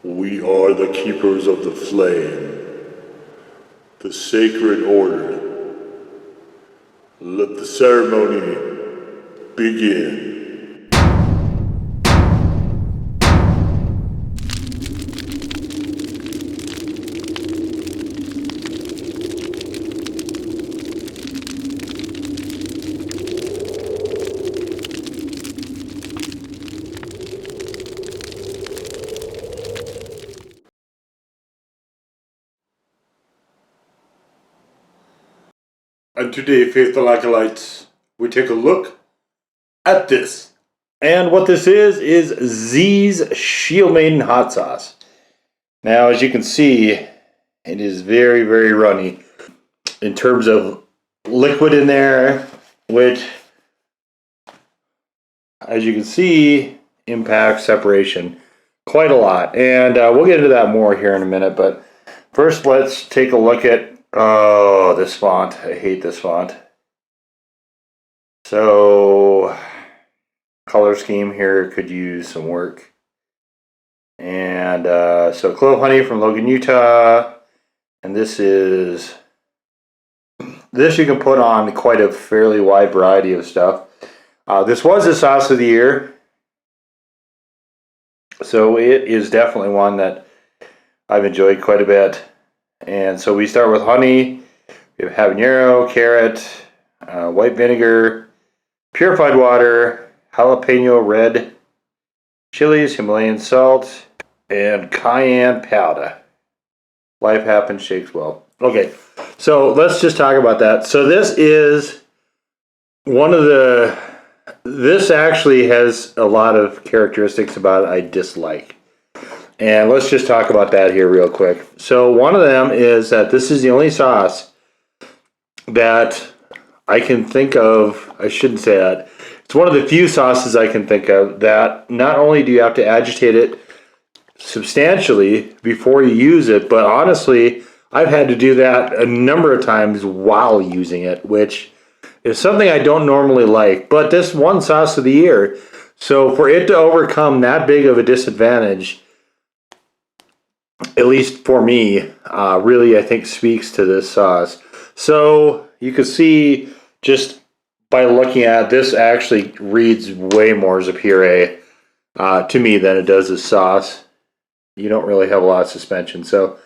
We are the keepers of the flame, the sacred order. Let the ceremony begin. And today, faithful acolytes, we take a look at this. And what this is Z's Shield Maiden hot sauce. Now, as you can see, it is very, very runny in terms of liquid in there, which, as you can see, impacts separation quite a lot. And we'll get into that more here in a minute. But first, let's take a look at, oh, this font. I hate this font. So, color scheme here could use some work. And so clove honey from Logan, Utah. And this you can put on quite a fairly wide variety of stuff. This was the sauce of the year. So it is definitely one that I've enjoyed quite a bit. And so we start with honey. We have habanero, carrot, white vinegar, purified water, jalapeno red chilies, Himalayan salt, and cayenne powder. Life happens, shakes well. Okay, so let's just talk about that. So this is one of the... This actually has a lot of characteristics about it I dislike. And let's just talk about that here real quick. So one of them is that this is the only sauce that I can think of, I shouldn't say that, it's one of the few sauces I can think of that not only do you have to agitate it substantially before you use it, but honestly, I've had to do that a number of times while using it, which is something I don't normally like. But this one sauce of the year, so for it to overcome that big of a disadvantage, at least for me, really I think speaks to this sauce. So you can see just by looking at this, actually reads way more as a puree to me than it does as sauce. You don't really have a lot of suspension. So,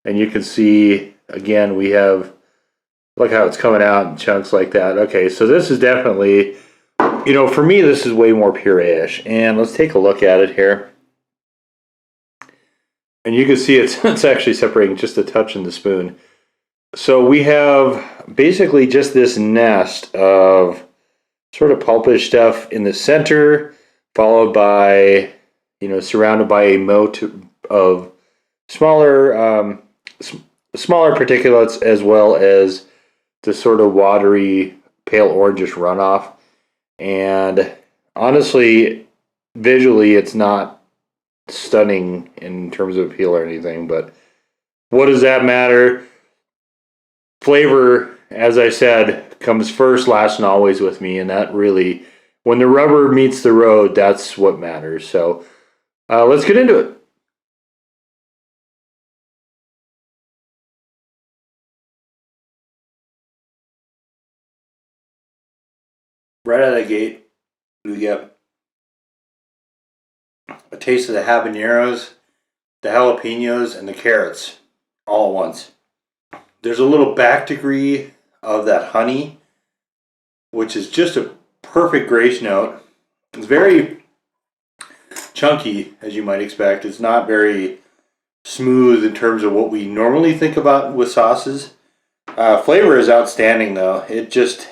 and you can see again we have, look how it's coming out in chunks like that. Okay, so this is definitely, you know, for me this is way more puree-ish. And let's take a look at it here. And you can see it's actually separating just a touch in the spoon. So we have basically just this nest of sort of pulpish stuff in the center, followed by, you know, surrounded by a moat of smaller particulates, as well as the sort of watery, pale orangish runoff. And honestly, visually, it's not stunning in terms of appeal or anything, but what does that matter? Flavor, as I said, comes first, last, and always with me, and that really, when the rubber meets the road, that's what matters. So let's get into it. Right out of the gate, we get a taste of the habaneros, the jalapenos, and the carrots all at once. There's a little back degree of that honey, which is just a perfect grace note. It's very chunky, as you might expect. It's not very smooth in terms of what we normally think about with sauces. Flavor is outstanding, though. It just...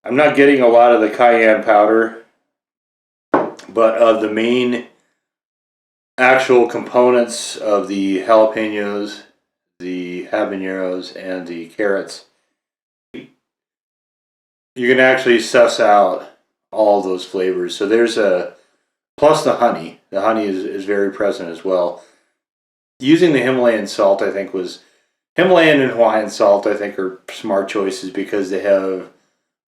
I'm not getting a lot of the cayenne powder, but of the main actual components of the jalapenos, the habaneros, and the carrots, you can actually suss out all those flavors. So there's a, plus the honey. The honey is very present as well. Using the Himalayan salt, I think, was, Himalayan and Hawaiian salt, I think, are smart choices because they have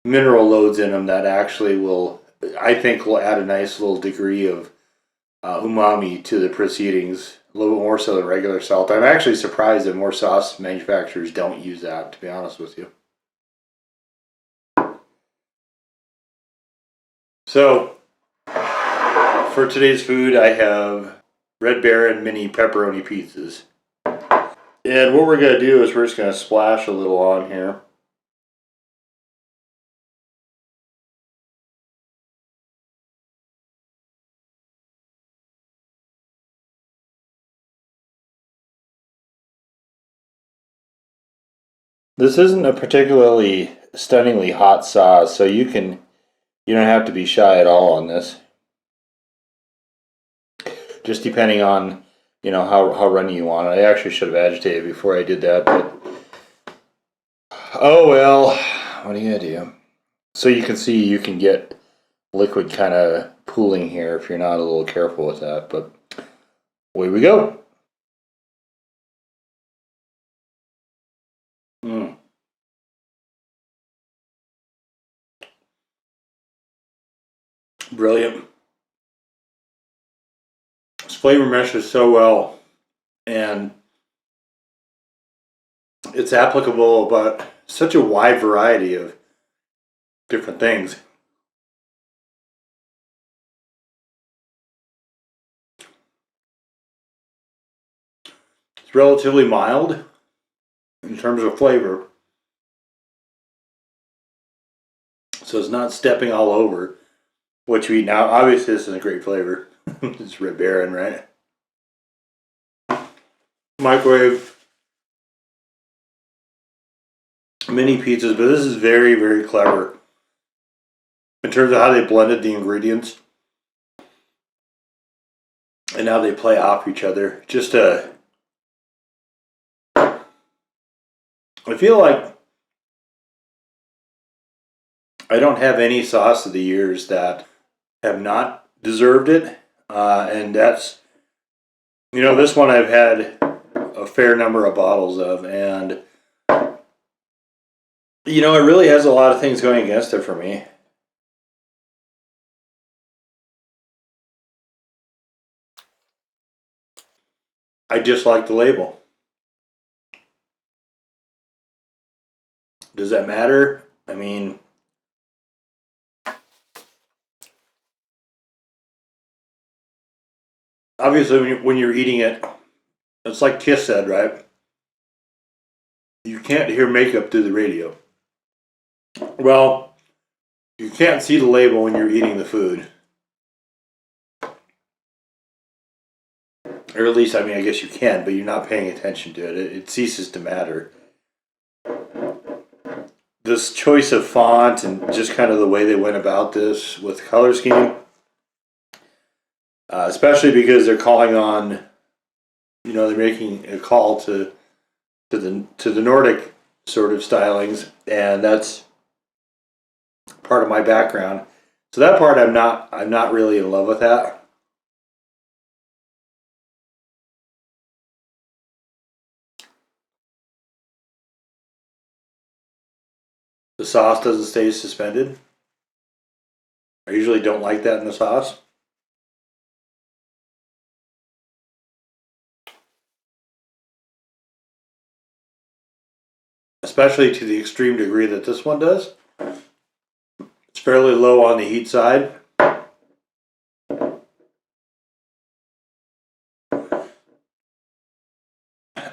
mineral loads in them that actually will, I think, will add a nice little degree of umami to the proceedings, a little bit more so than regular salt. I'm actually surprised that more sauce manufacturers don't use that, to be honest with you. So, for today's food, I have Red Baron mini pepperoni pizzas. And what we're going to do is we're just going to splash a little on here. This isn't a particularly stunningly hot sauce, so you don't have to be shy at all on this. Just depending on, how runny you want it. I actually should have agitated before I did that, but oh well, what are you gonna do? So you can see you can get liquid kind of pooling here if you're not a little careful with that, but away we go. Brilliant. This flavor meshes so well, and it's applicable about such a wide variety of different things. It's relatively mild in terms of flavor, so it's not stepping all over what you eat. Now, obviously, this is a great flavor. It's Red Baron, right? Microwave mini pizzas, but this is very, very clever in terms of how they blended the ingredients and how they play off each other. I feel like I don't have any sauce of the years that have not deserved it, and that's, this one I've had a fair number of bottles of, and it really has a lot of things going against it for me. I just like the label. Does that matter? I mean, obviously when you're eating it, it's like Kiss said, right? You can't hear makeup through the radio. Well, you can't see the label when you're eating the food. Or at least, I guess you can, but you're not paying attention to it. It ceases to matter. This choice of font and just kind of the way they went about this with color scheme, especially because they're calling on, they're making a call to the Nordic sort of stylings, and that's part of my background. So that part I'm not really in love with that. The sauce doesn't stay suspended. I usually don't like that in the sauce. Especially to the extreme degree that this one does. It's fairly low on the heat side.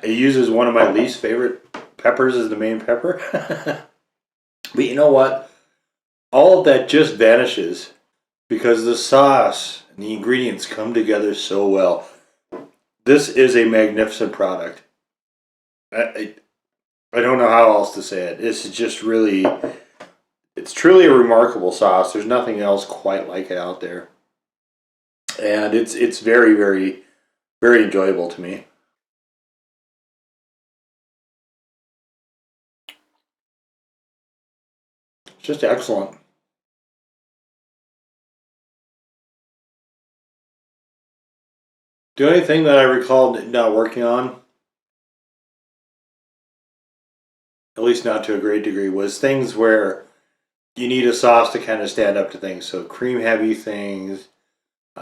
It uses one of my least favorite peppers as the main pepper. But you know what? All of that just vanishes because the sauce and the ingredients come together so well. This is a magnificent product. I don't know how else to say it. This is just really, it's truly a remarkable sauce. There's nothing else quite like it out there. And it's very, very, very enjoyable to me. It's just excellent. The only thing that I recall not working on, at least not to a great degree, was things where you need a sauce to kind of stand up to things. So cream heavy things,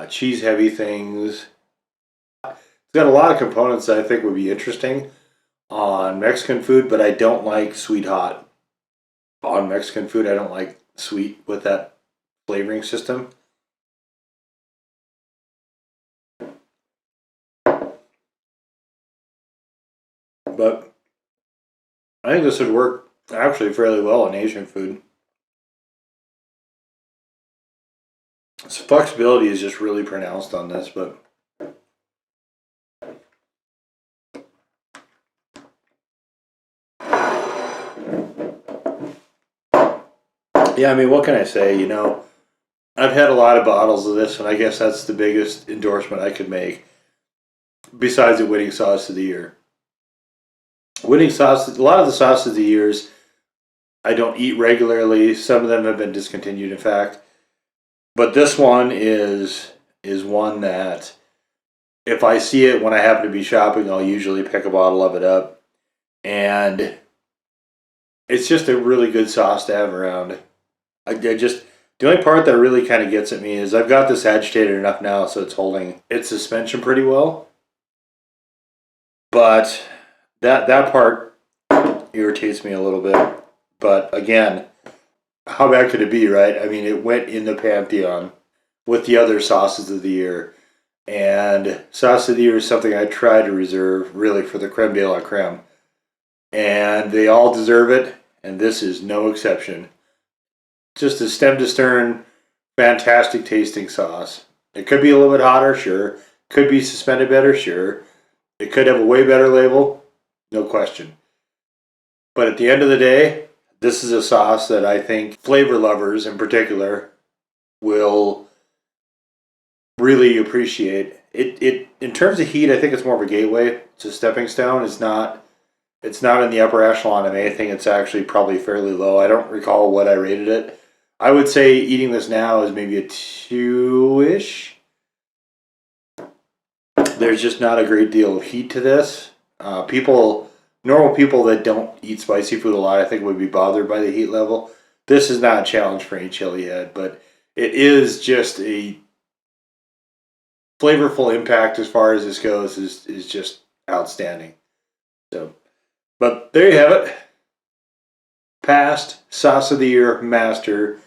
cheese heavy things. It's got a lot of components that I think would be interesting on Mexican food, but I don't like sweet hot on Mexican food. I don't like sweet with that flavoring system. But I think this would work actually fairly well in Asian food. So flexibility is just really pronounced on this, but yeah, I mean, what can I say? You know, I've had a lot of bottles of this, and I guess that's the biggest endorsement I could make, besides the winning sauce of the year. Winning sauce, a lot of the sauces of the years I don't eat regularly. Some of them have been discontinued, in fact. But this one is one that if I see it when I happen to be shopping, I'll usually pick a bottle of it up. And it's just a really good sauce to have around. The only part that really kind of gets at me is I've got this agitated enough now so it's holding its suspension pretty well. But that part irritates me a little bit. But again, how bad could it be, right? I mean, it went in the pantheon with the other sauces of the year. And sauce of the year is something I try to reserve really for the creme de la creme. And they all deserve it, and this is no exception. Just a stem to stern, fantastic tasting sauce. It could be a little bit hotter, sure. Could be suspended better, sure. It could have a way better label, no question. But at the end of the day, this is a sauce that I think flavor lovers in particular will really appreciate. It in terms of heat, I think it's more of a gateway. It's a stepping stone. It's not in the upper echelon of anything. It's actually probably fairly low. I don't recall what I rated it. I would say eating this now is maybe a 2-ish. There's just not a great deal of heat to this. Normal people that don't eat spicy food a lot, I think, would be bothered by the heat level. This is not a challenge for any chili head, but it is just a flavorful impact as far as this goes is just outstanding. So, but there you have it. Past sauce of the year master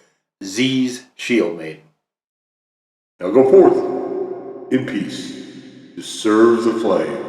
Z's Shield Maiden. Now go forth in peace to serve the flame.